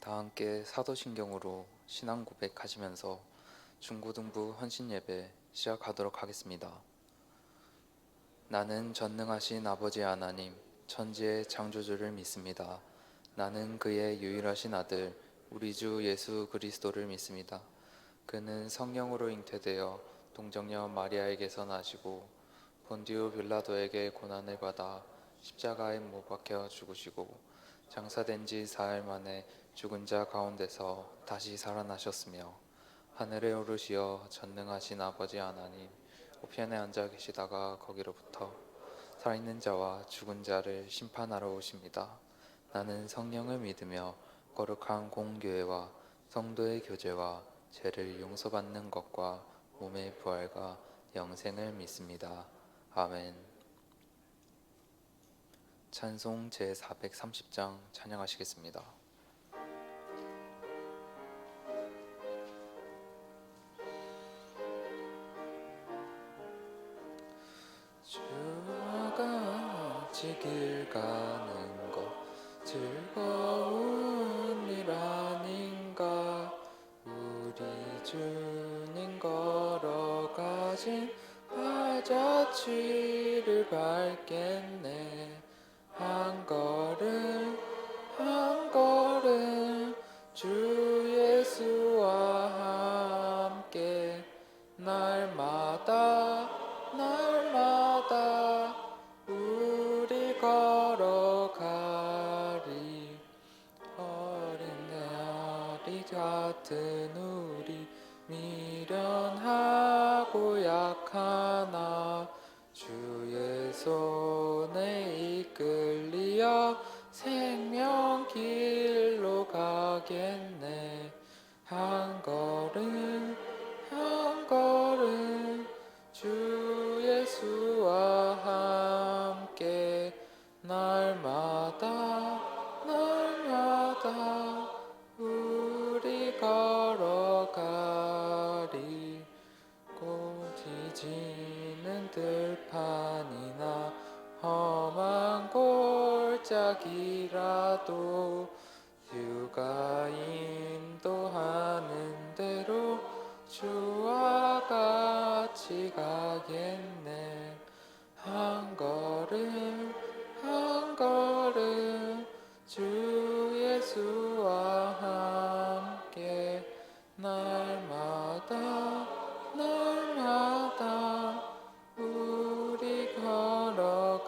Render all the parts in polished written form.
다 함께 사도신경으로 신앙 고백하시면서 중고등부 헌신예배 시작하도록 하겠습니다. 나는 전능하신 아버지 하나님, 천지의 창조주를 믿습니다. 나는 그의 유일하신 아들, 우리 주 예수 그리스도를 믿습니다. 그는 성령으로 잉태되어 동정녀 마리아에게서 나시고 본디오 빌라도에게 고난을 받아 십자가에 못 박혀 죽으시고 장사된 지 사흘 만에 죽은 자 가운데서 다시 살아나셨으며 하늘에 오르시어 전능하신 아버지 하나님 우편에 앉아 계시다가 거기로부터 살아있는 자와 죽은 자를 심판하러 오십니다. 나는 성령을 믿으며 거룩한 공교회와 성도의 교제와 죄를 용서받는 것과 몸의 부활과 영생을 믿습니다. 아멘. 찬송 제430장 찬양하시겠습니다. 주와 같이 길 가는 것 즐거운 일 아닌가. 우리 주님 걸어가신 발자취를 밟겠네. 한 걸음 한 걸음 주 예수와 함께 날마다 우리 걸어가리. 어린 아이 같은 우리 미련하고 약하나 주의 손에 이끌리어 생명 길로 가겠네. 한 걸음 한 걸음 주 예수와 함께 날마다 우리 걸어가리. 고지지는 들판이나 험한 골짜기라도 주가 인도하는 대로 주와 같이 가겠네. 한 걸음 한 걸음 주 예수와 함께 날마다 우리 걸어가리.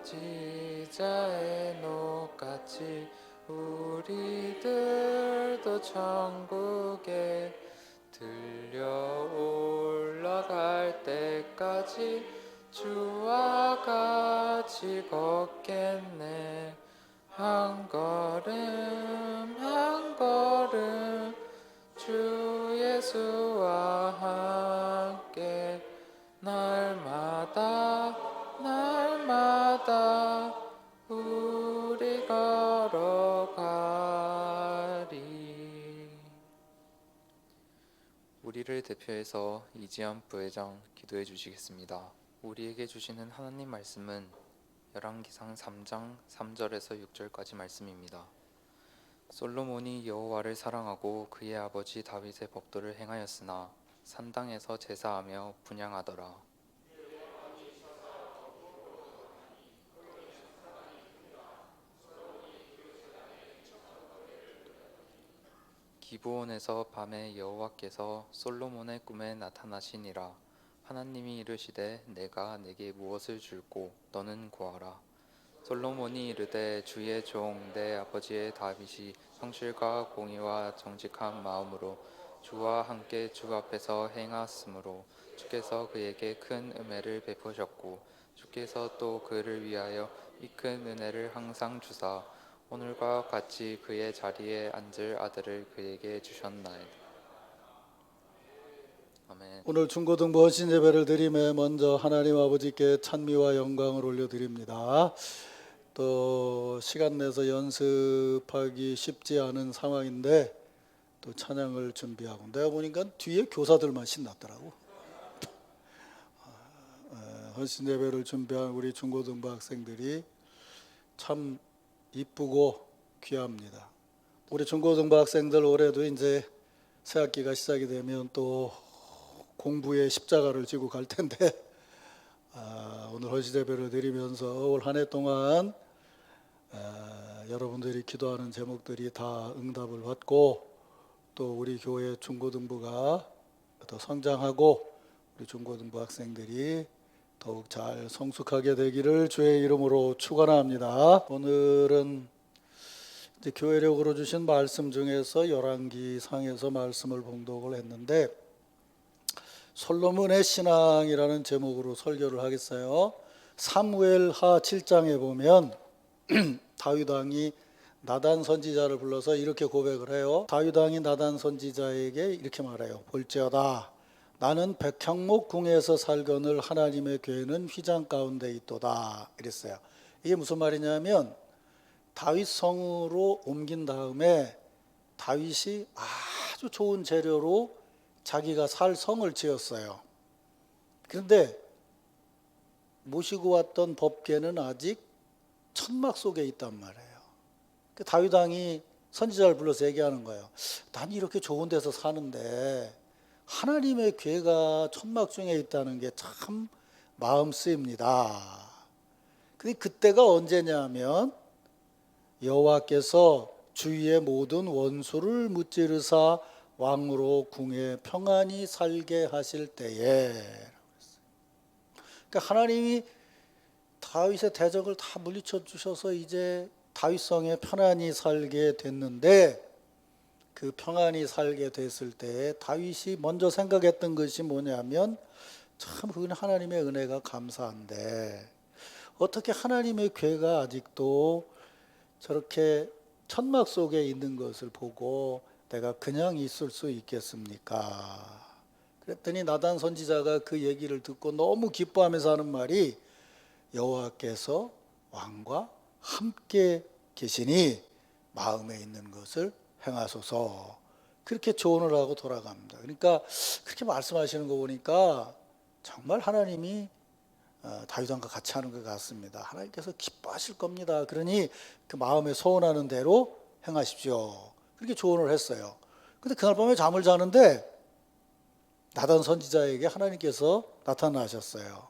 지자의 녹같이 우리들도 천국에 들려 올라갈 때까지 주와 같이 걷겠네. 한 걸음 한 걸음 주 예수와 함께 날마다 우리 걸어가리. 우리를 대표해서 이지한 부회장 기도해 주시겠습니다. 우리에게 주시는 하나님 말씀은 열왕기상 3장 3절에서 6절까지 말씀입니다. 솔로몬이 여호와를 사랑하고 그의 아버지 다윗의 법도를 행하였으나 산당에서 제사하며 분향하더라. 기브온에서 밤에 여호와께서 솔로몬의 꿈에 나타나시니라. 하나님이 이르시되 내가 내게 무엇을 줄꼬 너는 구하라. 솔로몬이 이르되 주의 종 내 아버지의 다윗이 성실과 공의와 정직한 마음으로 주와 함께 주 앞에서 행하였으므로 주께서 그에게 큰 은혜를 베푸셨고 주께서 또 그를 위하여 이 큰 은혜를 항상 주사 오늘과 같이 그의 자리에 앉을 아들을 그에게 주셨나이다. 아멘. 오늘 중고등부 헌신 예배를 드림에 먼저 하나님 아버지께 찬미와 영광을 올려드립니다. 또 시간 내서 연습하기 쉽지 않은 상황인데 또 찬양을 준비하고 내가 보니까 뒤에 교사들만 신났더라고. 헌신 예배를 준비한 우리 중고등부 학생들이 참 이쁘고 귀합니다. 우리 중고등부 학생들 올해도 이제 새 학기가 시작이 되면 또 공부의 십자가를 지고 갈 텐데 오늘 허시제배를 드리면서 올 한 해 동안 여러분들이 기도하는 제목들이 다 응답을 받고 또 우리 교회 중고등부가 더 성장하고 우리 중고등부 학생들이 더욱 잘 성숙하게 되기를 주의 이름으로 축원합니다. 오늘은 이제 교회력으로 주신 말씀 중에서 열왕기 상에서 말씀을 봉독을 했는데 솔로몬의 신앙이라는 제목으로 설교를 하겠어요. 사무엘하 7장에 보면 다윗 왕이 나단 선지자를 불러서 이렇게 고백을 해요. 다윗 왕이 나단 선지자에게 이렇게 말해요. 볼지어다 나는 백향목 궁에서 살거늘 하나님의 교회는 휘장 가운데 있도다 이랬어요. 이게 무슨 말이냐면 다윗 성으로 옮긴 다음에 다윗이 아주 좋은 재료로 자기가 살 성을 지었어요. 그런데 모시고 왔던 법궤는 아직 천막 속에 있단 말이에요. 다윗 왕이 선지자를 불러서 얘기하는 거예요. 난 이렇게 좋은 데서 사는데 하나님의 궤가 천막 중에 있다는 게 참 마음 쓰입니다. 근데 그때가 언제냐면 여호와께서 주위의 모든 원수를 무찌르사 왕으로 궁에 평안히 살게 하실 때에. 그러니까 하나님이 다윗의 대적을 다 물리쳐 주셔서 이제 다윗성에 편안히 살게 됐는데 그 평안히 살게 됐을 때 다윗이 먼저 생각했던 것이 뭐냐면 참 그건 하나님의 은혜가 감사한데 어떻게 하나님의 궤가 아직도 저렇게 천막 속에 있는 것을 보고 내가 그냥 있을 수 있겠습니까? 그랬더니 나단 선지자가 그 얘기를 듣고 너무 기뻐하면서 하는 말이 여호와께서 왕과 함께 계시니 마음에 있는 것을 행하소서. 그렇게 조언을 하고 돌아갑니다. 그러니까 그렇게 말씀하시는 거 보니까 정말 하나님이 다윗 왕과 같이 하는 것 같습니다. 하나님께서 기뻐하실 겁니다. 그러니 그 마음에 소원하는 대로 행하십시오. 그렇게 조언을 했어요. 근데 그날 밤에 잠을 자는데 나단 선지자에게 하나님께서 나타나셨어요.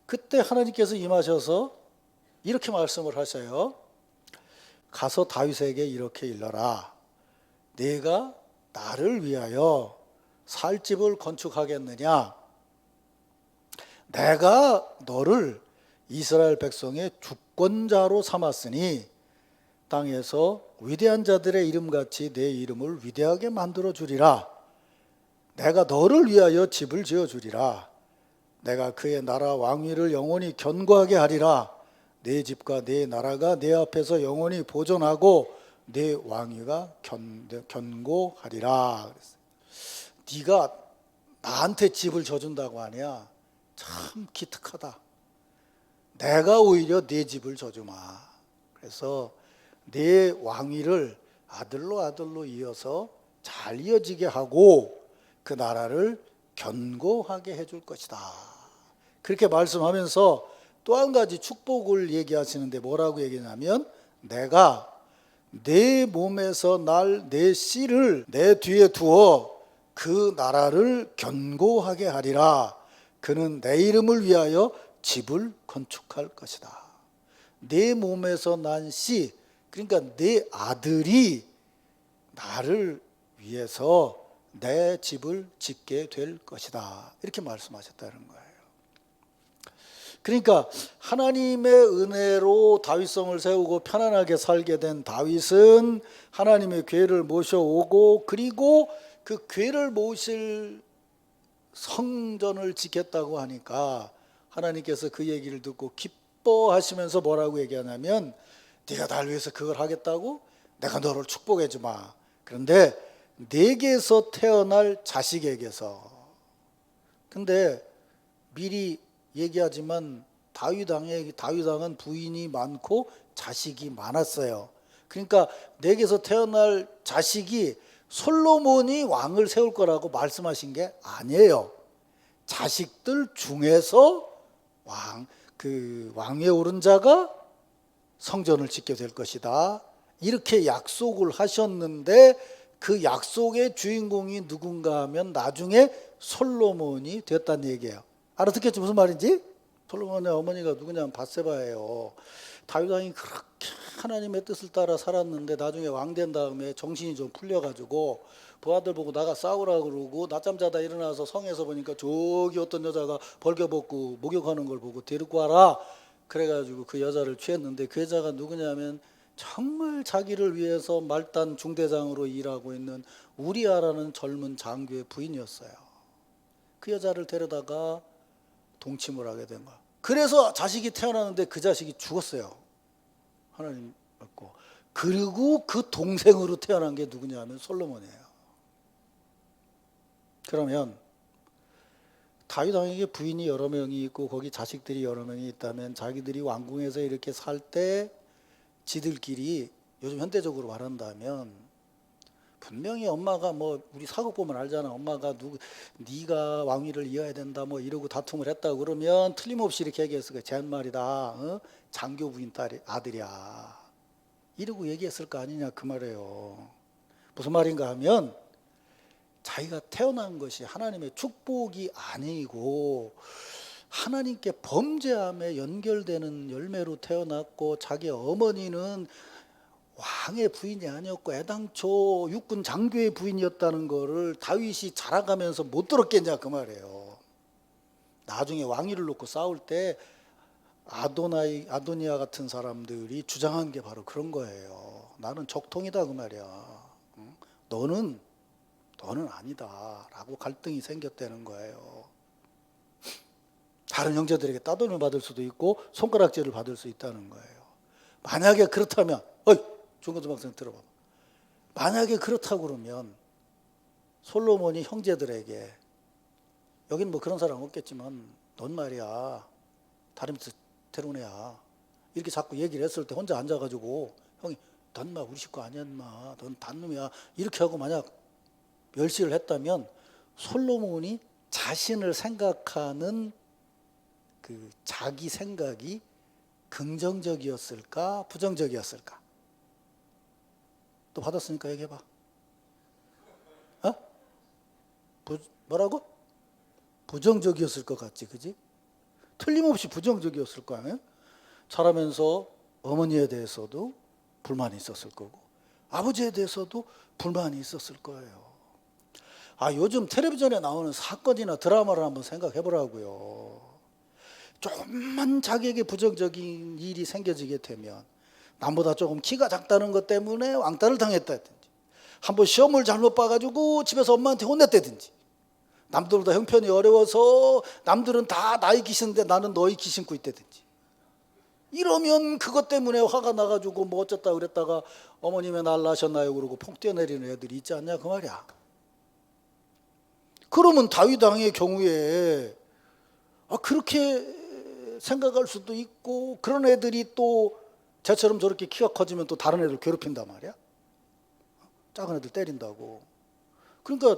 그때 하나님께서 임하셔서 이렇게 말씀을 하셔요. 가서 다윗에게 이렇게 일러라. 네가 나를 위하여 살 집을 건축하겠느냐? 내가 너를 이스라엘 백성의 주권자로 삼았으니 땅에서 위대한 자들의 이름같이 내 이름을 위대하게 만들어 주리라. 내가 너를 위하여 집을 지어 주리라. 내가 그의 나라 왕위를 영원히 견고하게 하리라. 내 집과 내 나라가 내 앞에서 영원히 보존하고 내 왕위가 견고하리라. 네가 나한테 집을 져준다고 하냐? 참 기특하다. 내가 오히려 네 집을 져주마. 그래서 내 왕위를 아들로 이어서 잘 이어지게 하고 그 나라를 견고하게 해줄 것이다. 그렇게 말씀하면서 또 한 가지 축복을 얘기하시는데 뭐라고 얘기하냐면 내가 내 몸에서 날 내 씨를 내 뒤에 두어 그 나라를 견고하게 하리라. 그는 내 이름을 위하여 집을 건축할 것이다. 내 몸에서 난 씨, 그러니까 내 아들이 나를 위해서 내 집을 짓게 될 것이다. 이렇게 말씀하셨다는 거예요. 그러니까 하나님의 은혜로 다윗성을 세우고 편안하게 살게 된 다윗은 하나님의 궤를 모셔오고 그리고 그 궤를 모실 성전을 짓겠다고 하니까 하나님께서 그 얘기를 듣고 기뻐하시면서 뭐라고 얘기하냐면 네가 날 위해서 그걸 하겠다고? 내가 너를 축복해 주마. 그런데 내게서 태어날 자식에게서. 근데 미리 얘기하지만 다윗 왕은 부인이 많고 자식이 많았어요. 그러니까 내게서 태어날 자식이 솔로몬이 왕을 세울 거라고 말씀하신 게 아니에요. 자식들 중에서 왕위에 오른 자가 성전을 짓게 될 것이다. 이렇게 약속을 하셨는데 그 약속의 주인공이 누군가 하면 나중에 솔로몬이 됐다는 얘기예요. 알아듣겠지 무슨 말인지? 솔로몬의 어머니가 누구냐면 밧세바예요. 다윗 왕이 그렇게 하나님의 뜻을 따라 살았는데 나중에 왕 된 다음에 정신이 좀 풀려가지고 부하들 보고 나가 싸우라 그러고 낮잠 자다 일어나서 성에서 보니까 저기 어떤 여자가 벌겨벗고 목욕하는 걸 보고 데리고 와라. 그래가지고 그 여자를 취했는데 그 여자가 누구냐면 정말 자기를 위해서 말단 중대장으로 일하고 있는 우리아라는 젊은 장교의 부인이었어요. 그 여자를 데려다가 동침을 하게 된 거야. 그래서 자식이 태어났는데 그 자식이 죽었어요. 하나님 믿고. 그리고 그 동생으로 태어난 게 누구냐면 솔로몬이에요. 그러면 다윗 왕에게 부인이 여러 명이 있고 거기 자식들이 여러 명이 있다면 자기들이 왕궁에서 이렇게 살 때 지들끼리 요즘 현대적으로 말한다면 분명히 엄마가 뭐 우리 사극 보면 알잖아. 엄마가 네가 왕위를 이어야 된다 뭐 이러고 다툼을 했다 그러면 틀림없이 이렇게 얘기했을 거야. 쟤 말이다. 어? 장교 부인 딸이 아들이야. 이러고 얘기했을 거 아니냐 그 말이에요. 무슨 말인가 하면 자기가 태어난 것이 하나님의 축복이 아니고 하나님께 범죄함에 연결되는 열매로 태어났고 자기 어머니는 왕의 부인이 아니었고 애당초 육군 장교의 부인이었다는 거를 다윗이 자라가면서 못 들었겠냐 그 말이에요. 나중에 왕위를 놓고 싸울 때 아도니아 같은 사람들이 주장한 게 바로 그런 거예요. 나는 적통이다 그 말이야. 너는 아니다 라고 갈등이 생겼다는 거예요. 다른 형제들에게 따돌림을 받을 수도 있고 손가락질을 받을 수 있다는 거예요. 만약에 그렇다면 중고등학생 들어봐. 만약에 그렇다고 그러면 솔로몬이 형제들에게 여기는 뭐 그런 사람 없겠지만 넌 말이야 다른 데서 데려온 애야 이렇게 자꾸 얘기를 했을 때 혼자 앉아가지고 형이 넌 마 우리 식구 아니야 인마 넌 단놈이야 이렇게 하고 만약 멸시를 했다면 솔로몬이 자신을 생각하는 그 자기 생각이 긍정적이었을까 부정적이었을까? 또 받았으니까 얘기해봐. 뭐라고? 부정적이었을 것 같지, 그지? 틀림없이 부정적이었을 거 아니에요? 자라면서 어머니에 대해서도 불만이 있었을 거고 아버지에 대해서도 불만이 있었을 거예요. 요즘 텔레비전에 나오는 사건이나 드라마를 한번 생각해 보라고요. 조금만 자기에게 부정적인 일이 생겨지게 되면 남보다 조금 키가 작다는 것 때문에 왕따를 당했다든지 한번 시험을 잘못 봐가지고 집에서 엄마한테 혼냈다든지 남들보다 형편이 어려워서 남들은 다 나이 귀신인데 나는 너희 귀 신고 있다든지 이러면 그것 때문에 화가 나가지고 뭐 어쨌다 그랬다가 어머님의 날 나셨나요 그러고 폭 뛰어내리는 애들이 있지 않냐 그 말이야. 그러면 다윗 왕의 경우에 그렇게 생각할 수도 있고 그런 애들이 또 쟤처럼 저렇게 키가 커지면 또 다른 애들 괴롭힌단 말이야. 작은 애들 때린다고. 그러니까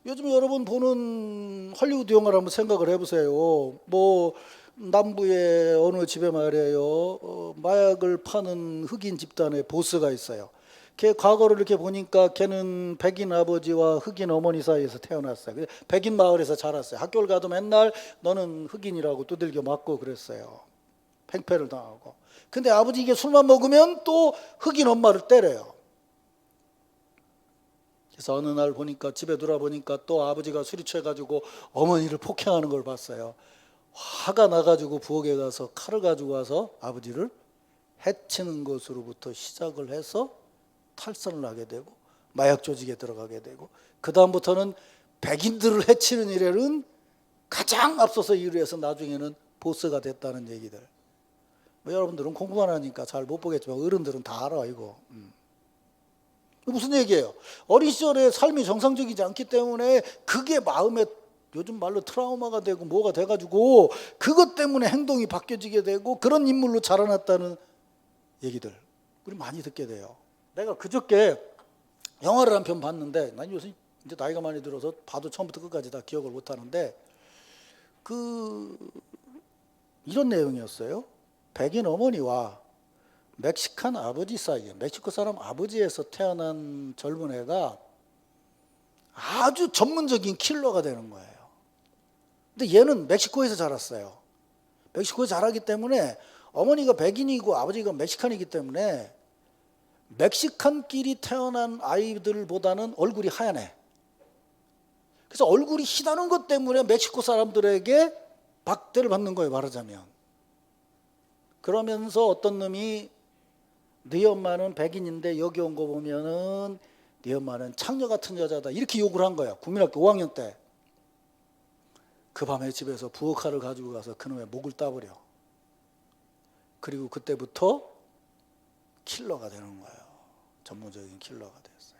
요즘 여러분 보는 헐리우드 영화를 한번 생각을 해보세요. 뭐 남부의 어느 집에 말이에요. 마약을 파는 흑인 집단의 보스가 있어요. 걔 과거를 이렇게 보니까 걔는 백인 아버지와 흑인 어머니 사이에서 태어났어요. 백인 마을에서 자랐어요. 학교를 가도 맨날 너는 흑인이라고 두들겨 맞고 그랬어요. 팽패를 당하고. 근데 아버지 이게 술만 먹으면 또 흑인 엄마를 때려요. 그래서 어느 날 보니까 집에 돌아보니까 또 아버지가 술이 취해가지고 어머니를 폭행하는 걸 봤어요. 화가 나가지고 부엌에 가서 칼을 가지고 와서 아버지를 해치는 것으로부터 시작을 해서 탈선을 하게 되고 마약 조직에 들어가게 되고 그 다음부터는 백인들을 해치는 일에는 가장 앞서서 일을 해서 나중에는 보스가 됐다는 얘기들. 뭐 여러분들은 공부만 하니까 잘 못 보겠지만 어른들은 다 알아 이거. 무슨 얘기예요? 어린 시절에 삶이 정상적이지 않기 때문에 그게 마음에 요즘 말로 트라우마가 되고 뭐가 돼가지고 그것 때문에 행동이 바뀌어지게 되고 그런 인물로 자라났다는 얘기들 우리 많이 듣게 돼요. 내가 그저께 영화를 한 편 봤는데 난 요새 이제 나이가 많이 들어서 봐도 처음부터 끝까지 다 기억을 못 하는데 이런 내용이었어요. 백인 어머니와 멕시칸 아버지 사이에, 멕시코 사람 아버지에서 태어난 젊은 애가 아주 전문적인 킬러가 되는 거예요. 근데 얘는 멕시코에서 자랐어요. 멕시코에서 자라기 때문에 어머니가 백인이고 아버지가 멕시칸이기 때문에 멕시칸끼리 태어난 아이들보다는 얼굴이 하얘네. 그래서 얼굴이 희다는 것 때문에 멕시코 사람들에게 박대를 받는 거예요, 말하자면. 그러면서 어떤 놈이 네 엄마는 백인인데 여기 온 거 보면은 네 엄마는 창녀 같은 여자다, 이렇게 욕을 한 거야, 국민학교 5학년 때. 그 밤에 집에서 부엌칼을 가지고 가서 그놈의 목을 따버려. 그리고 그때부터 킬러가 되는 거예요. 전문적인 킬러가 됐어요.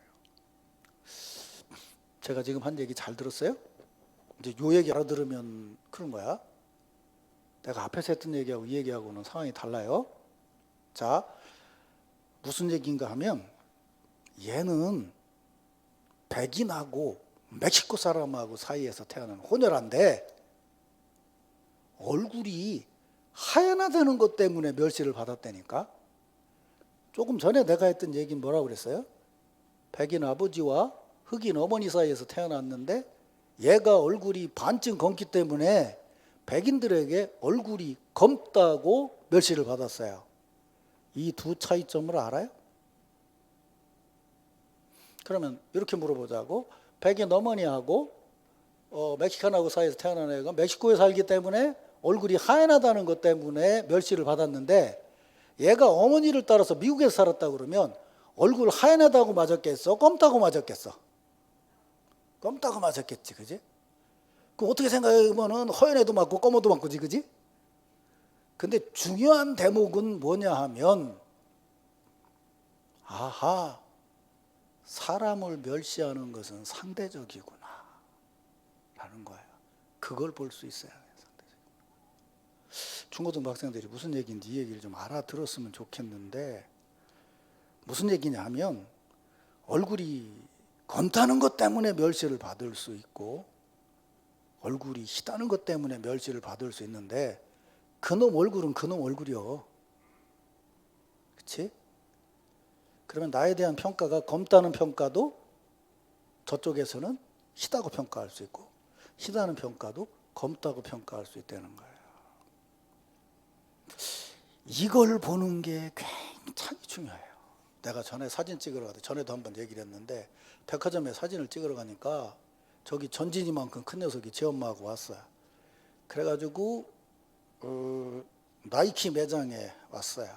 제가 지금 한 얘기 잘 들었어요? 이제 요 얘기 알아들으면 그런 거야. 내가 앞에서 했던 얘기하고 이 얘기하고는 상황이 달라요. 자, 무슨 얘기인가 하면 얘는 백인하고 멕시코 사람하고 사이에서 태어난 혼혈한데 얼굴이 하얀하다는 것 때문에 멸시를 받았다니까. 조금 전에 내가 했던 얘기는 뭐라고 그랬어요? 백인 아버지와 흑인 어머니 사이에서 태어났는데 얘가 얼굴이 반쯤 검기 때문에 백인들에게 얼굴이 검다고 멸시를 받았어요. 이 두 차이점을 알아요? 그러면 이렇게 물어보자고. 백인 어머니하고 멕시칸하고 사이에서 태어난 애가 멕시코에 살기 때문에 얼굴이 하얀하다는 것 때문에 멸시를 받았는데 얘가 어머니를 따라서 미국에서 살았다 그러면 얼굴 하얀하다고 맞았겠어? 검다고 맞았겠어? 검다고 맞았겠지, 그지? 그럼 어떻게 생각하면은 허연에도 맞고 검어도 맞고지, 그지? 근데 중요한 대목은 뭐냐 하면, 아하, 사람을 멸시하는 것은 상대적이구나 라는 거예요. 그걸 볼 수 있어야 해요. 상대적이구나. 중고등부 학생들이 무슨 얘기인지 이 얘기를 좀 알아들었으면 좋겠는데, 무슨 얘기냐 하면 얼굴이 검다는 것 때문에 멸시를 받을 수 있고 얼굴이 희다는 것 때문에 멸시를 받을 수 있는데 그놈 얼굴은 그놈 얼굴이요. 그렇지? 그러면 나에 대한 평가가 검다는 평가도 저쪽에서는 희다고 평가할 수 있고 희다는 평가도 검다고 평가할 수 있다는 거예요. 이걸 보는 게 굉장히 중요해요. 내가 전에 사진 찍으러 가도 전에도 한번 얘기를 했는데 백화점에 사진을 찍으러 가니까 저기 전진이만큼 큰 녀석이 제 엄마하고 왔어요. 그래가지고 나이키 매장에 왔어요.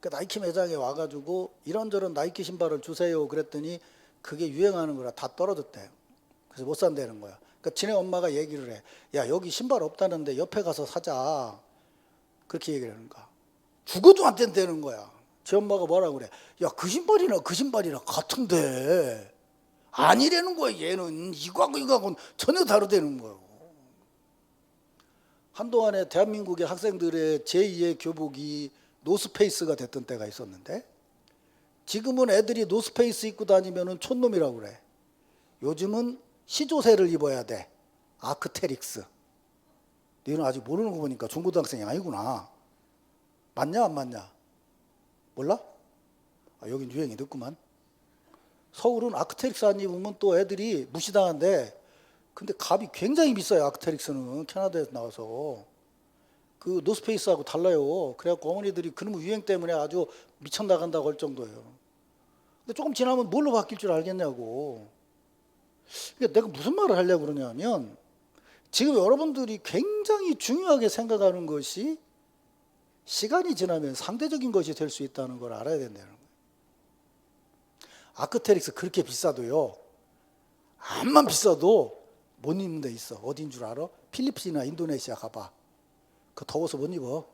그 나이키 매장에 와가지고 이런저런 나이키 신발을 주세요 그랬더니 그게 유행하는 거라 다 떨어졌대요. 그래서 못 산다는 거야. 그러니까 지네 엄마가 얘기를 해. 야, 여기 신발 없다는데 옆에 가서 사자. 그렇게 얘기를 하는 거야. 죽어도 안 된다는 거야. 제 엄마가 뭐라고 그래. 야, 그 신발이나 그 신발이나 같은데 아니라는 거야. 얘는 이거하고는 전혀 다르다는 거예요. 한동안에 대한민국의 학생들의 제2의 교복이 노스페이스가 됐던 때가 있었는데 지금은 애들이 노스페이스 입고 다니면 촌놈이라고 그래. 요즘은 시조새를 입어야 돼. 아크테릭스. 너는 아직 모르는 거 보니까 중고등학생이 아니구나. 맞냐 안 맞냐? 몰라? 아, 여긴 유행이 늦구만. 서울은 아크테릭스 안 입으면 또 애들이 무시당한데 근데 값이 굉장히 비싸요. 아크테릭스는 캐나다에서 나와서. 그 노스페이스하고 달라요. 그래갖고 어머니들이 그놈 유행 때문에 아주 미쳐나간다고 할 정도예요. 근데 조금 지나면 뭘로 바뀔 줄 알겠냐고. 그러니까 내가 무슨 말을 하려고 그러냐면 지금 여러분들이 굉장히 중요하게 생각하는 것이 시간이 지나면 상대적인 것이 될 수 있다는 걸 알아야 된다는 거예요. 아크테릭스 그렇게 비싸도요. 암만 비싸도 못 입는 데 있어. 어딘 줄 알아? 필리핀이나 인도네시아 가봐. 그 더워서 못 입어.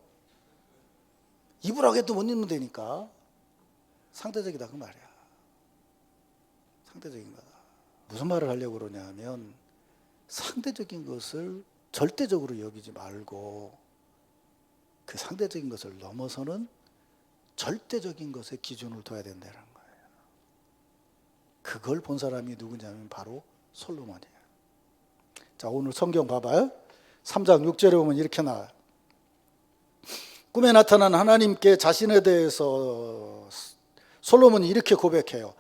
입으라고 해도 못 입는 데니까. 상대적이다 그 말이야. 상대적인 거다. 무슨 말을 하려고 그러냐 하면 상대적인 것을 절대적으로 여기지 말고 그 상대적인 것을 넘어서는 절대적인 것에 기준을 둬야 된다는 거예요. 그걸 본 사람이 누구냐면 바로 솔로몬이에요. 자, 오늘 성경 봐봐요. 3장 6절에 보면 이렇게 나와요. 꿈에 나타난 하나님께 자신에 대해서 솔로몬이 이렇게 고백해요.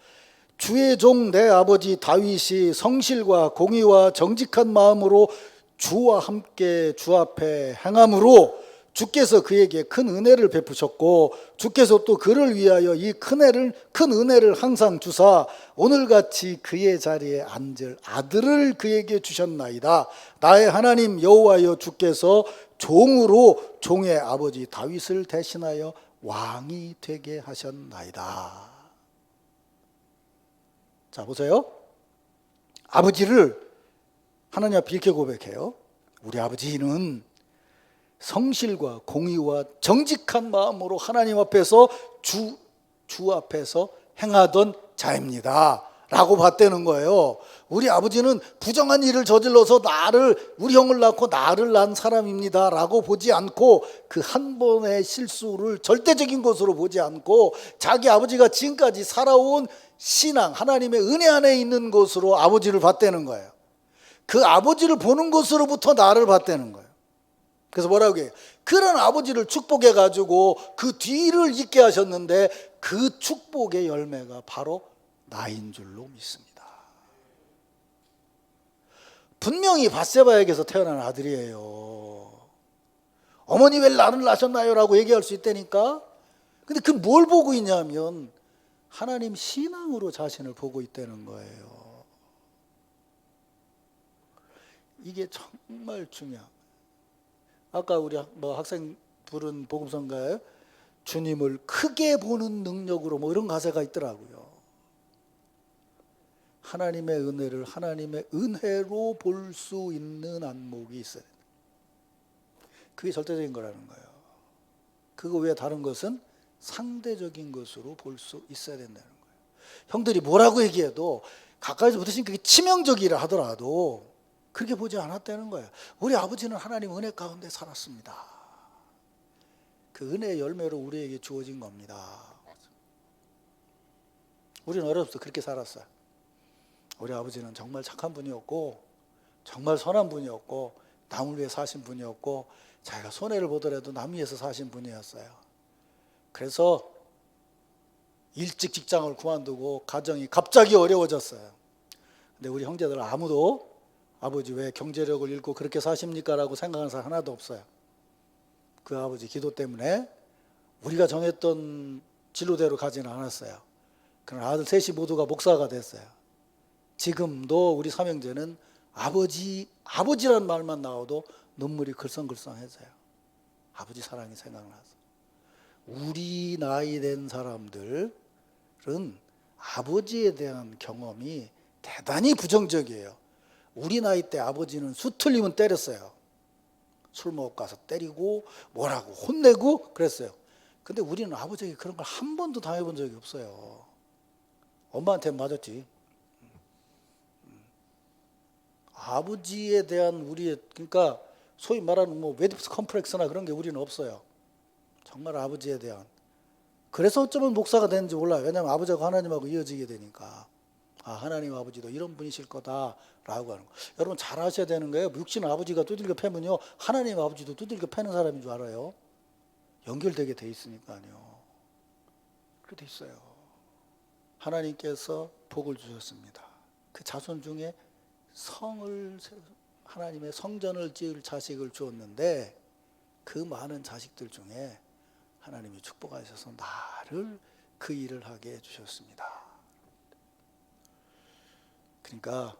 주의 종 내 아버지 다윗이 성실과 공의와 정직한 마음으로 주와 함께 주 앞에 행함으로 주께서 그에게 큰 은혜를 베푸셨고 주께서 또 그를 위하여 이 큰 은혜를 항상 주사 오늘같이 그의 자리에 앉을 아들을 그에게 주셨나이다. 나의 하나님 여호와여 주께서 종으로 종의 아버지 다윗을 대신하여 왕이 되게 하셨나이다. 자, 보세요. 아버지를 하나님 앞에 이렇게 고백해요. 우리 아버지는 성실과 공의와 정직한 마음으로 하나님 앞에서 주 앞에서 행하던 자입니다 라고 봤다는 거예요. 우리 아버지는 부정한 일을 저질러서 우리 형을 낳고 나를 낳은 사람입니다 라고 보지 않고, 그 한 번의 실수를 절대적인 것으로 보지 않고 자기 아버지가 지금까지 살아온 신앙, 하나님의 은혜 안에 있는 것으로 아버지를 봤다는 거예요. 그 아버지를 보는 것으로부터 나를 봤다는 거예요. 그래서 뭐라고 해요? 그런 아버지를 축복해 가지고 그 뒤를 잇게 하셨는데 그 축복의 열매가 바로 나인 줄로 믿습니다. 분명히 밧세바에게서 태어난 아들이에요. 어머니 왜 나를 낳으셨나요? 라고 얘기할 수 있다니까. 근데 그 뭘 보고 있냐면 하나님 신앙으로 자신을 보고 있다는 거예요. 이게 정말 중요합니다. 아까 우리 학생 부른 복음성가에 주님을 크게 보는 능력으로 이런 가사가 있더라고요. 하나님의 은혜를 하나님의 은혜로 볼 수 있는 안목이 있어야 된다. 그게 절대적인 거라는 거예요. 그거 외에 다른 것은 상대적인 것으로 볼 수 있어야 된다는 거예요. 형들이 뭐라고 얘기해도 가까이서 보시면 그게 치명적이라 하더라도 그렇게 보지 않았다는 거예요. 우리 아버지는 하나님 은혜 가운데 살았습니다. 그 은혜의 열매로 우리에게 주어진 겁니다. 우리는 어렸을 때 그렇게 살았어요. 우리 아버지는 정말 착한 분이었고 정말 선한 분이었고 남을 위해 사신 분이었고 자기가 손해를 보더라도 남 위해서 사신 분이었어요. 그래서 일찍 직장을 그만두고 가정이 갑자기 어려워졌어요. 근데 우리 형제들 아무도 아버지 왜 경제력을 잃고 그렇게 사십니까? 라고 생각하는 사람 하나도 없어요. 그 아버지 기도 때문에 우리가 정했던 진로대로 가지는 않았어요. 그러나 아들 셋이 모두가 목사가 됐어요. 지금도 우리 삼형제는 아버지란 말만 나와도 눈물이 글썽글썽해져요. 아버지 사랑이 생각나서. 우리 나이 된 사람들은 아버지에 대한 경험이 대단히 부정적이에요. 우리 나이 때 아버지는 수틀리면 때렸어요. 술 먹고 가서 때리고 뭐라고 혼내고 그랬어요. 근데 우리는 아버지에게 그런 걸 한 번도 당해본 적이 없어요. 엄마한테 맞았지. 아버지에 대한 그러니까 소위 말하는 웨디프스 컴플렉스나 그런 게 우리는 없어요. 정말 아버지에 대한. 그래서 어쩌면 목사가 되는지 몰라요. 왜냐하면 아버지하고 하나님하고 이어지게 되니까. 하나님 아버지도 이런 분이실 거다라고 하는 거. 여러분 잘 아셔야 되는 거예요. 육신 아버지가 두들겨 패면요, 하나님 아버지도 두들겨 패는 사람인 줄 알아요. 연결되게 돼 있으니까요. 그렇게 돼 있어요. 하나님께서 복을 주셨습니다. 그 자손 중에 하나님의 성전을 지을 자식을 주었는데 그 많은 자식들 중에 하나님이 축복하셔서 나를 그 일을 하게 해주셨습니다. 그러니까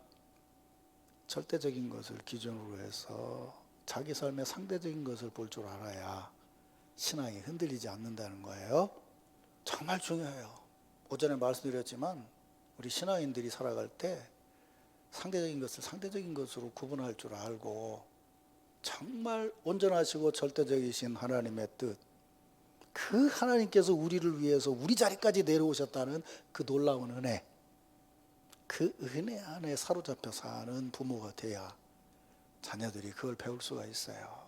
절대적인 것을 기준으로 해서 자기 삶의 상대적인 것을 볼 줄 알아야 신앙이 흔들리지 않는다는 거예요. 정말 중요해요. 오전에 말씀드렸지만 우리 신앙인들이 살아갈 때 상대적인 것을 상대적인 것으로 구분할 줄 알고 정말 온전하시고 절대적이신 하나님의 뜻, 그 하나님께서 우리를 위해서 우리 자리까지 내려오셨다는 그 놀라운 은혜, 그 은혜 안에 사로잡혀 사는 부모가 돼야 자녀들이 그걸 배울 수가 있어요.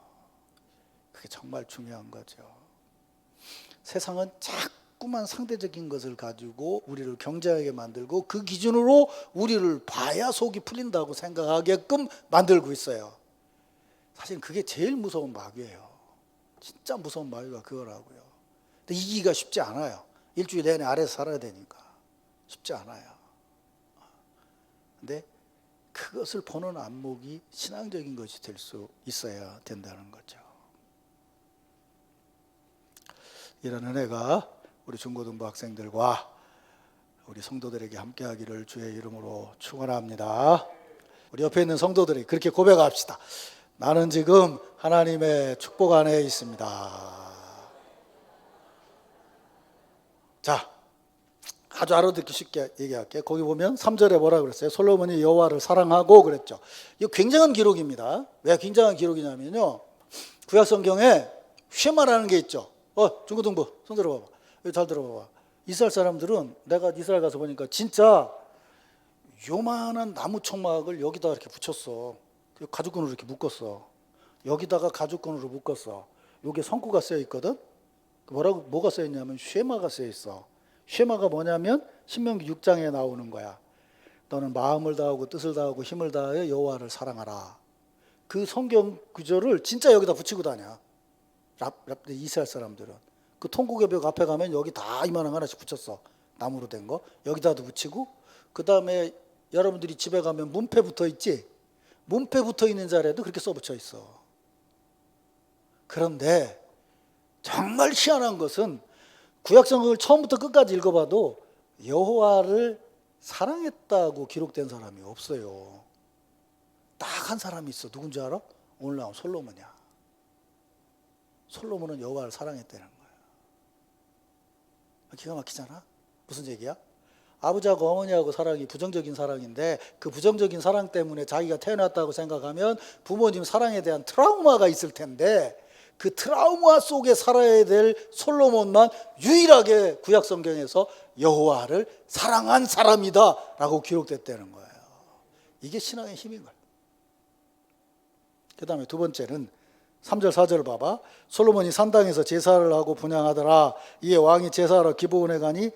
그게 정말 중요한 거죠. 세상은 자꾸만 상대적인 것을 가지고 우리를 경쟁하게 만들고 그 기준으로 우리를 봐야 속이 풀린다고 생각하게끔 만들고 있어요. 사실 그게 제일 무서운 마귀예요. 진짜 무서운 마귀가 그거라고요. 근데 이기기가 쉽지 않아요. 일주일 내내 아래에서 살아야 되니까 쉽지 않아요. 근데 그것을 보는 안목이 신앙적인 것이 될 수 있어야 된다는 거죠. 이런 은혜가 우리 중고등부 학생들과 우리 성도들에게 함께하기를 주의 이름으로 축원합니다. 우리 옆에 있는 성도들이 그렇게 고백합시다. 나는 지금 하나님의 축복 안에 있습니다. 자, 아주 알아듣기 쉽게 얘기할게요. 거기 보면 3절에 뭐라 그랬어요? 솔로몬이 여호와를 사랑하고 그랬죠. 이거 굉장한 기록입니다. 왜 굉장한 기록이냐면요, 구약 성경에 쉐마라는 게 있죠. 중고등부 손 들어봐봐. 여기 잘 들어봐봐. 이스라엘 사람들은, 내가 이스라엘 가서 보니까 진짜 요만한 나무 총막을 여기다 이렇게 붙였어. 가죽끈으로 이렇게 묶었어. 여기다가 가죽끈으로 묶었어. 요게 성구가 쓰여 있거든. 뭐가 쓰여 있냐면 쉐마가 쓰여 있어. 쉐마가 뭐냐면 신명기 6장에 나오는 거야. 너는 마음을 다하고 뜻을 다하고 힘을 다하여 여호와를 사랑하라. 그 성경 구절을 진짜 여기다 붙이고 다녀. 이스라엘 사람들은. 그 통곡의 벽 앞에 가면 여기 다 이만한 거 하나씩 붙였어. 나무로 된 거. 여기다도 붙이고, 그 다음에 여러분들이 집에 가면 문패 붙어 있지? 문패 붙어 있는 자리에도 그렇게 써 붙여 있어. 그런데 정말 희한한 것은 구약 성경을 처음부터 끝까지 읽어봐도 여호와를 사랑했다고 기록된 사람이 없어요. 딱 한 사람이 있어. 누군지 알아? 오늘 나온 솔로몬이야. 솔로몬은 여호와를 사랑했다는 거야. 기가 막히잖아. 무슨 얘기야? 아버지하고 어머니하고 사랑이 부정적인 사랑인데, 그 부정적인 사랑 때문에 자기가 태어났다고 생각하면 부모님 사랑에 대한 트라우마가 있을 텐데, 그 트라우마 속에 살아야 될 솔로몬만 유일하게 구약 성경에서 여호와를 사랑한 사람이다 라고 기록됐다는 거예요. 이게 신앙의 힘인 거예요. 그 다음에 두 번째는 3절 4절 봐봐. 솔로몬이 산당에서 제사를 하고 분향하더라. 이에 왕이 제사하러 기브온에 가니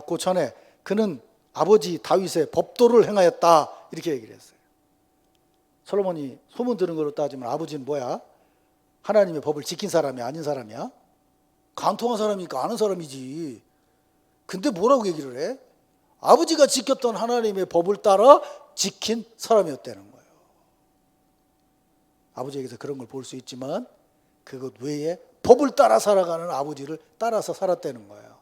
그 전에 그는 아버지 다윗의 법도를 행하였다, 이렇게 얘기를 했어요. 솔로몬이 소문 들은 걸로 따지면 아버지는 뭐야? 하나님의 법을 지킨 사람이 아닌 사람이야? 간통한 사람이니까 아는 사람이지. 근데 뭐라고 얘기를 해? 아버지가 지켰던 하나님의 법을 따라 지킨 사람이었다는 거예요. 아버지에게서 그런 걸 볼 수 있지만 그것 외에 법을 따라 살아가는 아버지를 따라서 살았다는 거예요.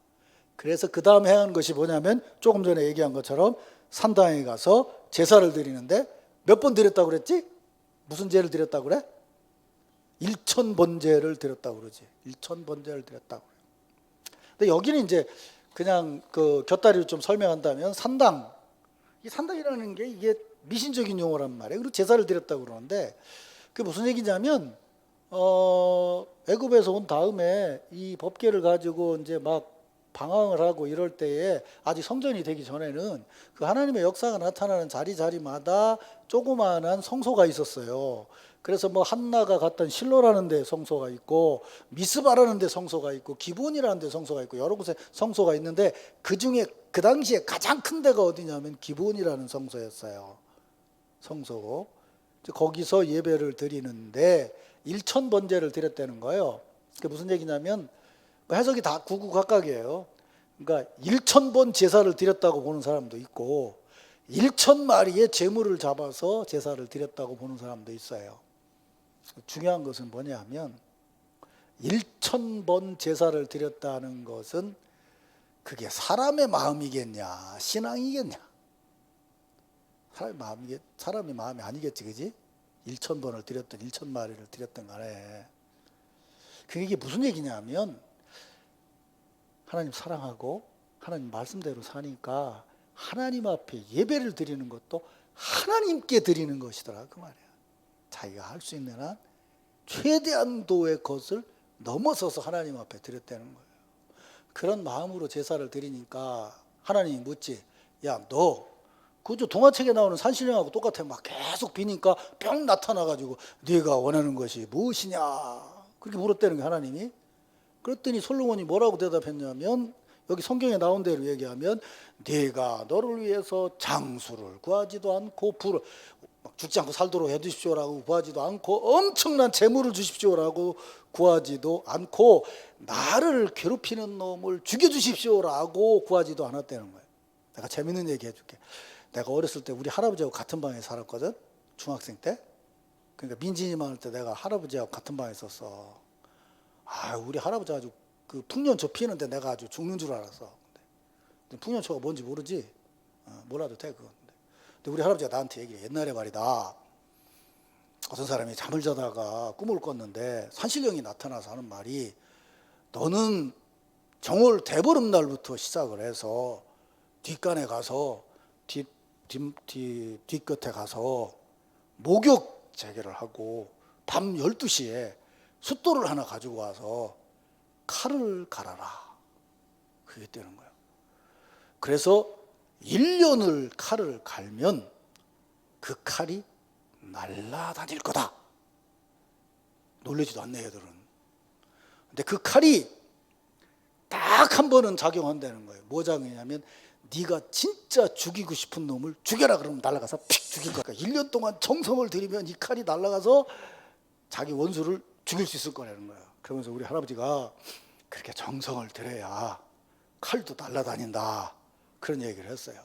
그래서 그 다음 행한 것이 뭐냐면 조금 전에 얘기한 것처럼 산당에 가서 제사를 드리는데 몇 번 드렸다고 그랬지? 무슨 제를 드렸다고 그래? 1,000번제를 드렸다고 그러지. 1,000번제를 드렸다고 그래요. 근데 여기는 이제 그냥 그 곁다리로 좀 설명한다면 산당, 이 산당이라는 게 이게 미신적인 용어란 말이에요. 그리고 제사를 드렸다고 그러는데 그게 무슨 얘기냐면 애굽에서 온 다음에 이 법궤를 가지고 이제 막 방황을 하고 이럴 때에 아직 성전이 되기 전에는 그 하나님의 역사가 나타나는 자리마다 조그마한 성소가 있었어요. 그래서 뭐 한나가 갔던 실로라는 데 성소가 있고 미스바라는 데 성소가 있고 기브온이라는 데 성소가 있고 여러 곳에 성소가 있는데 그 중에 그 당시에 가장 큰 데가 어디냐면 기브온이라는 성소였어요. 성소고 거기서 예배를 드리는데 1,000번제를 드렸다는 거예요. 그게 무슨 얘기냐면 해석이 다 구구각각이에요. 그러니까 1,000번 제사를 드렸다고 보는 사람도 있고 1,000마리의 제물을 잡아서 제사를 드렸다고 보는 사람도 있어요. 중요한 것은 뭐냐면 1,000번 제사를 드렸다는 것은 그게 사람의 마음이겠냐 신앙이겠냐? 사람의 마음이 아니겠지, 그지? 1,000번을 드렸든 1,000마리를 드렸든 간에 그게 무슨 얘기냐면 하나님 사랑하고 하나님 말씀대로 사니까 하나님 앞에 예배를 드리는 것도 하나님께 드리는 것이더라 그 말이야. 자기가 할 수 있는 한 최대한도의 것을 넘어서서 하나님 앞에 드렸다는 거예요. 그런 마음으로 제사를 드리니까 하나님이 묻지, 야 너 그저 동화책에 나오는 산신령하고 똑같아. 막 계속 비니까 뿅 나타나가지고 네가 원하는 것이 무엇이냐 그렇게 물었다는 게 하나님이. 그랬더니 솔로몬이 뭐라고 대답했냐면 여기 성경에 나온 대로 얘기하면 네가 너를 위해서 장수를 구하지도 않고 막 죽지 않고 살도록 해주십시오라고 구하지도 않고 엄청난 재물을 주십시오라고 구하지도 않고 나를 괴롭히는 놈을 죽여주십시오라고 구하지도 않았다는 거예요. 내가 재밌는 얘기 해줄게. 내가 어렸을 때 우리 할아버지하고 같은 방에 살았거든. 중학생 때. 그러니까 민진이만 할 때 내가 할아버지하고 같은 방에 있었어. 우리 할아버지 아주 그 풍년초 피는데 내가 아주 죽는 줄 알았어. 근데 풍년초가 뭔지 모르지? 몰라도 돼 그건. 근데 우리 할아버지가 나한테 얘기해. 옛날에 말이다. 어떤 사람이 잠을 자다가 꿈을 꿨는데 산신령이 나타나서 하는 말이, 너는 정월 대보름날부터 시작을 해서 뒷간에 가서 뒷끝에 가서 목욕 재개를 하고 밤 12시에 숫돌을 하나 가지고 와서 칼을 갈아라. 그게 되는 거예요. 그래서 1년을 칼을 갈면 그 칼이 날아다닐 거다. 놀라지도 않네 얘들은. 근데 그 칼이 딱 한 번은 작용한다는 거예요. 뭐 작용이냐면 네가 진짜 죽이고 싶은 놈을 죽여라 그러면 날아가서 픽 죽일 거야. 그러니까 1년 동안 정성을 들이면 이 칼이 날아가서 자기 원수를 죽일 수 있을 거라는 거야. 그러면서 우리 할아버지가 그렇게 정성을 들여야 칼도 날아다닌다, 그런 얘기를 했어요.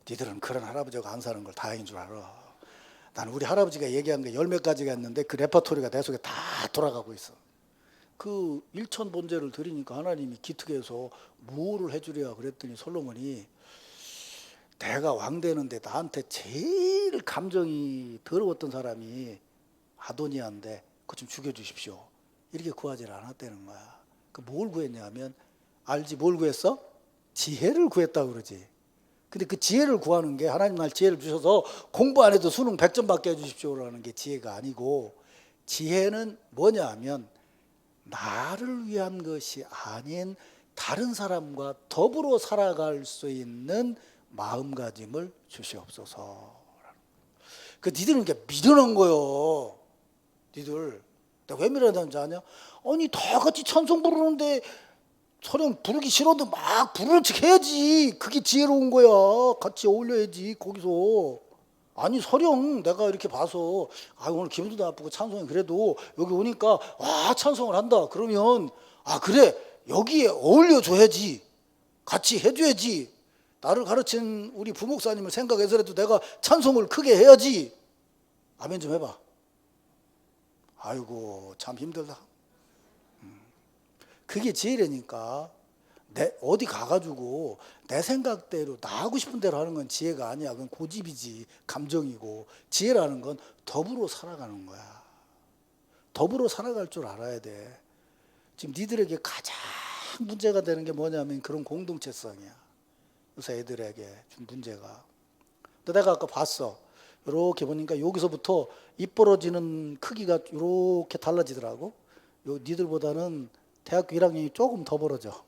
니들은 그런 할아버지가 안 사는 걸 다행인 줄 알아. 나는 우리 할아버지가 얘기한 게 10몇 가지가 있는데 그 레퍼토리가 내 속에 다 돌아가고 있어. 그 일천 번제를 드리니까 하나님이 기특해서 뭐를 해주랴 그랬더니 솔로몬이, 내가 왕 되는데 나한테 제일 감정이 더러웠던 사람이 아도니아인데 그거 좀 죽여주십시오. 이렇게 구하지 않았다는 거야. 그 뭘 구했냐면, 알지 뭘 구했어? 지혜를 구했다고 그러지. 근데 그 지혜를 구하는 게 하나님 날 지혜를 주셔서 공부 안 해도 수능 100점 받게 해주십시오라는 게 지혜가 아니고, 지혜는 뭐냐 하면 나를 위한 것이 아닌 다른 사람과 더불어 살아갈 수 있는 마음가짐을 주시옵소서. 그 니들은 이게 미련한 거요. 니들 내가 왜 미련한지 아냐? 아니 다 같이 찬송 부르는데 서령 부르기 싫어도 막 부르는 척 해야지. 그게 지혜로운 거야. 같이 어울려야지 거기서. 아니 서령 내가 이렇게 봐서 오늘 기분도 나쁘고 찬송이 그래도 여기 오니까 와 찬송을 한다 그러면 그래 여기에 어울려줘야지, 같이 해줘야지. 나를 가르친 우리 부목사님을 생각해서라도 내가 찬송을 크게 해야지. 아멘 좀 해봐. 아이고 참 힘들다. 그게 지혜라니까. 어디 가가지고 내 생각대로 나 하고 싶은 대로 하는 건 지혜가 아니야. 그건 고집이지, 감정이고. 지혜라는 건 더불어 살아가는 거야. 더불어 살아갈 줄 알아야 돼. 지금 니들에게 가장 문제가 되는 게 뭐냐면 그런 공동체성이야. 그래서 애들에게 좀 문제가. 근데 내가 아까 봤어. 이렇게 보니까 여기서부터 입 벌어지는 크기가 이렇게 달라지더라고. 니들보다는 대학교 1학년이 조금 더 벌어져.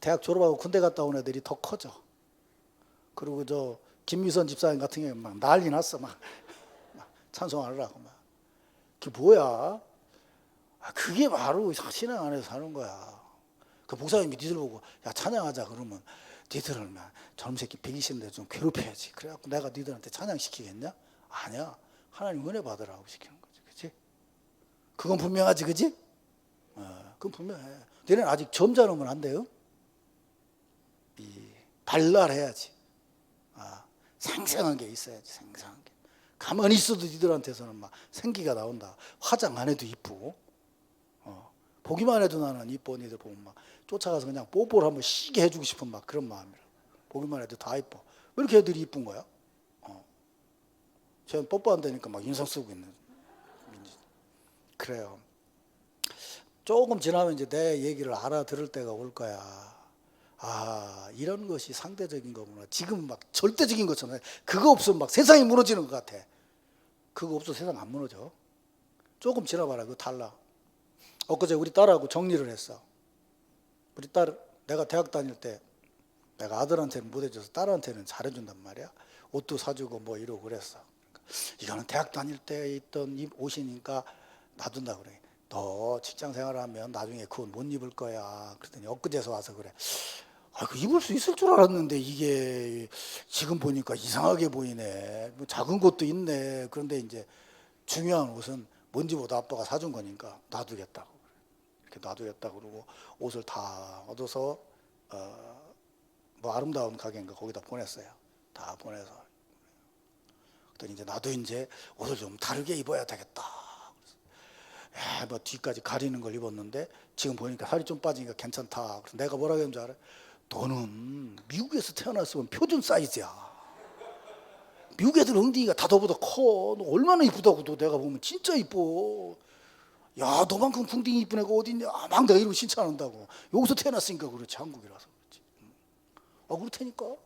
대학 졸업하고 군대 갔다 온 애들이 더 커져. 그리고 저 김미선 집사님 같은 경우에 막 난리 났어. 막 찬송하려고 막. 그게 뭐야? 그게 바로 신앙 안에서 사는 거야. 그 목사님이 니들 보고 야 찬양하자 그러면 니들은 젊은 새끼 배기신데 좀 괴롭혀야지. 그래갖고 내가 니들한테 찬양 시키겠냐? 아니야. 하나님 은혜 받으라고 시키는 거지, 그렇지? 그건 분명하지, 그렇지? 그건 분명해. 너네는 아직 점잖으면 안 돼요. 발랄해야지. 생생한 게 있어야지. 생생한 게. 가만히 있어도 니들한테서는 막 생기가 나온다. 화장 안 해도 이쁘고, 보기만 해도 나는 이뻐. 니들 보면 막 쫓아가서 그냥 뽀뽀를 한번 시게 해주고 싶은 막 그런 마음이라. 보기만 해도 다 이뻐. 왜 이렇게 애들이 이쁜 거야? 쟤는 뽀뽀 안 되니까 막 인상 쓰고 있는. 그래요. 조금 지나면 이제 내 얘기를 알아들을 때가 올 거야. 이런 것이 상대적인 거구나. 지금 막 절대적인 것처럼 그거 없으면 막 세상이 무너지는 것 같아. 그거 없어 세상 안 무너져. 조금 지나봐라. 그거 달라. 엊그제 우리 딸하고 정리를 했어. 우리 딸, 내가 대학 다닐 때 내가 아들한테는 못 해줘서 딸한테는 잘해준단 말이야. 옷도 사주고 뭐 이러고 그랬어. 이거는 대학 다닐 때 있던 옷이니까 놔둔다 그래. 너 직장 생활하면 나중에 그건 못 입을 거야. 그랬더니 엊그제서 와서 그래. 그 입을 수 있을 줄 알았는데 이게 지금 보니까 이상하게 보이네. 뭐 작은 것도 있네. 그런데 이제 중요한 옷은 뭔지보다 아빠가 사준 거니까 놔두겠다고. 이렇게 놔두겠다고 그러고 옷을 다 얻어서 뭐 아름다운 가게인가 거기다 보냈어요. 다 보내서. 그랬더니 이제 나도 이제 옷을 좀 다르게 입어야 되겠다. 뭐 뒤까지 가리는 걸 입었는데 지금 보니까 살이 좀 빠지니까 괜찮다. 그래서 내가 뭐라 그랬는 줄 알아요? 너는 미국에서 태어났으면 표준 사이즈야. 미국 애들 엉덩이가 다 너보다 커. 너 얼마나 이쁘다고. 너 내가 보면 진짜 이뻐. 야, 너만큼 궁둥이 이쁜 애가 어디 있냐. 막 내가 이러고 칭찬한다고. 여기서 태어났으니까 그렇지. 한국이라서 그렇지. 그렇다니까.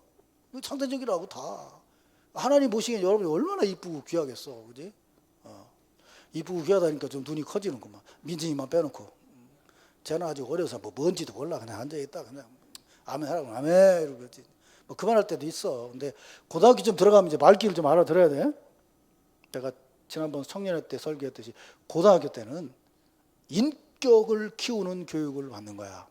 상대적이라고 다. 하나님 보시기엔 여러분이 얼마나 이쁘고 귀하겠어. 그지? 이쁘고 귀하다니까 좀 눈이 커지는구만. 민진이만 빼놓고. 쟤는 아직 어려서 뭐 뭔지도 몰라. 그냥 앉아있다. 그냥 아멘 하라고 아멘 이러고 그러지. 뭐 그만할 때도 있어. 근데 고등학교 좀 들어가면 이제 말귀를 좀 알아들어야 돼. 내가 지난번 청년회 때 설교했듯이 고등학교 때는 인격을 키우는 교육을 받는 거야.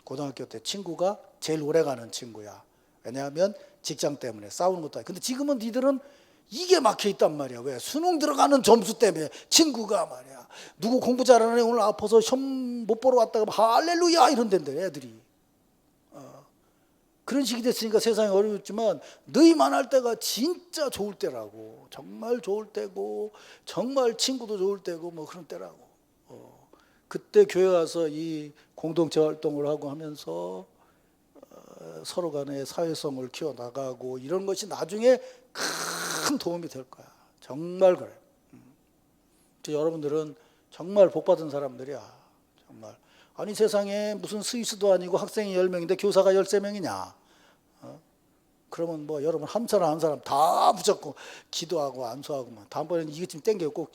고등학교 때 친구가 제일 오래가는 친구야. 왜냐하면 직장 때문에 싸우는 것도 아니고. 근데 지금은 니들은 이게 막혀 있단 말이야. 왜? 수능 들어가는 점수 때문에 친구가 말이야. 누구 공부 잘하는 애 오늘 아파서 시험 못 보러 왔다가 할렐루야 이런댄데 애들이. 그런 식이 됐으니까 세상이 어려웠지만 너희만 할 때가 진짜 좋을 때라고. 정말 좋을 때고 정말 친구도 좋을 때고 뭐 그런 때라고. 그때 교회 와서 이 공동체 활동을 하고 하면서 서로 간의 사회성을 키워나가고 이런 것이 나중에 큰 도움이 될 거야. 정말 그래. 여러분들은 정말 복받은 사람들이야. 정말. 아니 세상에 무슨 스위스도 아니고 학생이 10명인데 교사가 13명이냐. 그러면 뭐 여러분 한 사람 다 무조건 기도하고 안수하고 막 다음번에는 이것 좀 땡겨 꼭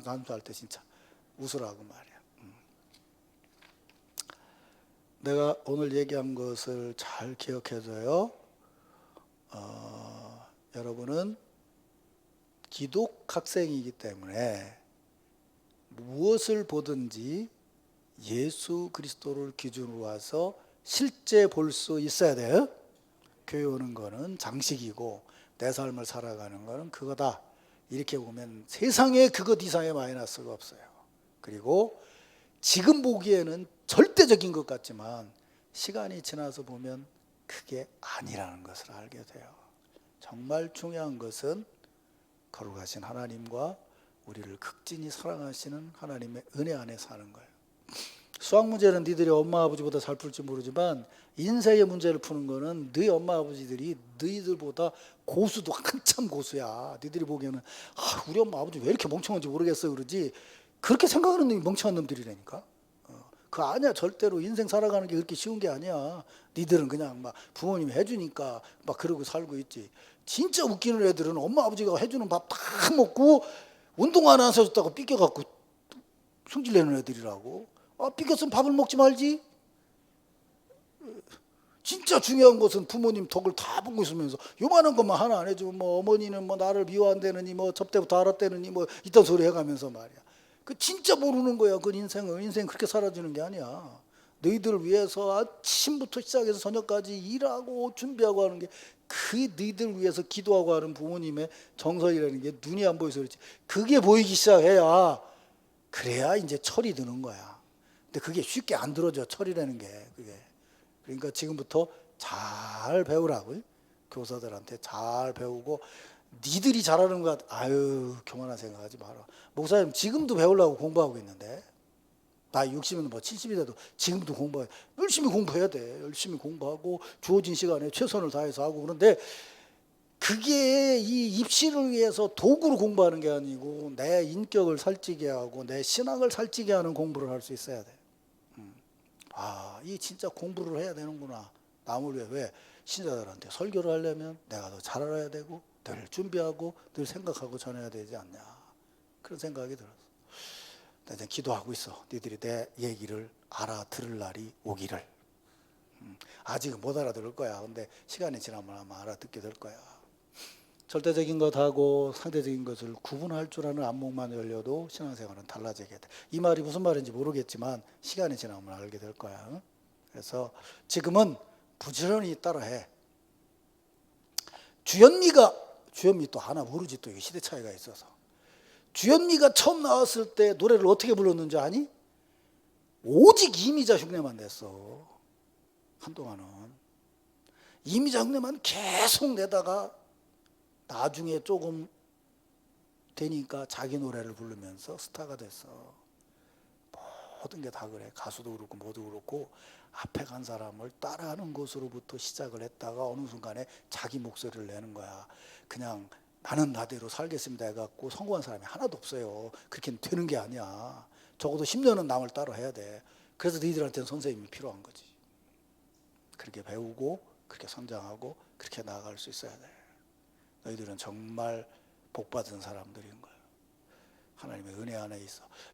안수할 때 진짜 웃으라고 말이야. 내가 오늘 얘기한 것을 잘 기억해줘요. 여러분은 기독 학생이기 때문에 무엇을 보든지 예수 그리스도를 기준으로 와서 실제 볼 수 있어야 돼요. 교회 오는 거는 장식이고 내 삶을 살아가는 거는 그거다. 이렇게 보면 세상에 그것 이상의 마이너스가 없어요. 그리고 지금 보기에는 절대적인 것 같지만 시간이 지나서 보면 그게 아니라는 것을 알게 돼요. 정말 중요한 것은 거룩하신 하나님과 우리를 극진히 사랑하시는 하나님의 은혜 안에 사는 거예요. 수학 문제는 니들이 엄마 아버지보다 잘 풀지 모르지만 인생의 문제를 푸는 거는 너희 엄마 아버지들이 너희들보다 고수도 한참 고수야. 니들이 보기에는 우리 엄마 아버지 왜 이렇게 멍청한지 모르겠어 그러지. 그렇게 생각하는 놈이 멍청한 놈들이라니까. 그거 아니야. 절대로 인생 살아가는 게 그렇게 쉬운 게 아니야. 니들은 그냥 막 부모님이 해주니까 막 그러고 살고 있지. 진짜 웃기는 애들은 엄마 아버지가 해주는 밥 다 먹고 운동 하나 안 사줬다고 삐껴갖고 승질내는 애들이라고. 삐겼으면 밥을 먹지 말지. 진짜 중요한 것은 부모님 덕을 다 보고 있으면서 요만한 것만 하나 안 해주면 뭐 어머니는 뭐 나를 미워한다느니 뭐 접대부터 알았다느니 뭐 이딴 소리 해가면서 말이야. 그 진짜 모르는 거야. 그 인생 그렇게 살아주는 게 아니야. 너희들을 위해서 아침부터 시작해서 저녁까지 일하고 준비하고 하는 게 그 너희들을 위해서 기도하고 하는 부모님의 정성이라는 게 눈이 안 보여서 그렇지. 그게 보이기 시작해야 그래야 이제 철이 드는 거야. 근데 그게 쉽게 안 들어져. 철이라는 게 그게. 그러니까 지금부터 잘 배우라고. 교사들한테 잘 배우고 니들이 잘하는 것 교만한 생각하지 마라. 목사님 지금도 배우려고 공부하고 있는데 나 60이면 뭐 70이 돼도 지금도 공부해. 열심히 공부해야 돼. 열심히 공부하고 주어진 시간에 최선을 다해서 하고. 그런데 그게 이 입시를 위해서 도구로 공부하는 게 아니고 내 인격을 살찌게 하고 내 신앙을 살찌게 하는 공부를 할 수 있어야 돼. 이 진짜 공부를 해야 되는구나. 남을 위해. 왜? 신자들한테 설교를 하려면 내가 더 잘 알아야 되고 늘 준비하고 늘 생각하고 전해야 되지 않냐. 그런 생각이 들었어. 나 이제 기도하고 있어. 니들이 내 얘기를 알아들을 날이 오기를. 아직은 못 알아들을 거야. 근데 시간이 지나면 아마 알아듣게 될 거야. 절대적인 것하고 상대적인 것을 구분할 줄 아는 안목만 열려도 신앙생활은 달라지게 돼. 이 말이 무슨 말인지 모르겠지만 시간이 지나면 알게 될 거야. 그래서 지금은 부지런히 따라해. 주현미 또 하나 모르지, 또 이게 시대 차이가 있어서. 주현미가 처음 나왔을 때 노래를 어떻게 불렀는지 아니? 오직 이미자 흉내만 냈어. 한동안은 이미자 흉내만 계속 내다가 나중에 조금 되니까 자기 노래를 부르면서 스타가 됐어. 모든 게 다 그래. 가수도 그렇고 뭐도 그렇고 앞에 간 사람을 따라하는 것으로부터 시작을 했다가 어느 순간에 자기 목소리를 내는 거야. 그냥 나는 나대로 살겠습니다 해갖고 성공한 사람이 하나도 없어요. 그렇게 되는 게 아니야. 적어도 10년은 남을 따라 해야 돼. 그래서 너희들한테는 선생님이 필요한 거지. 그렇게 배우고 그렇게 성장하고 그렇게 나아갈 수 있어야 돼. 너희들은 정말 복받은 사람들인 거야. 하나님의 은혜 안에 있어.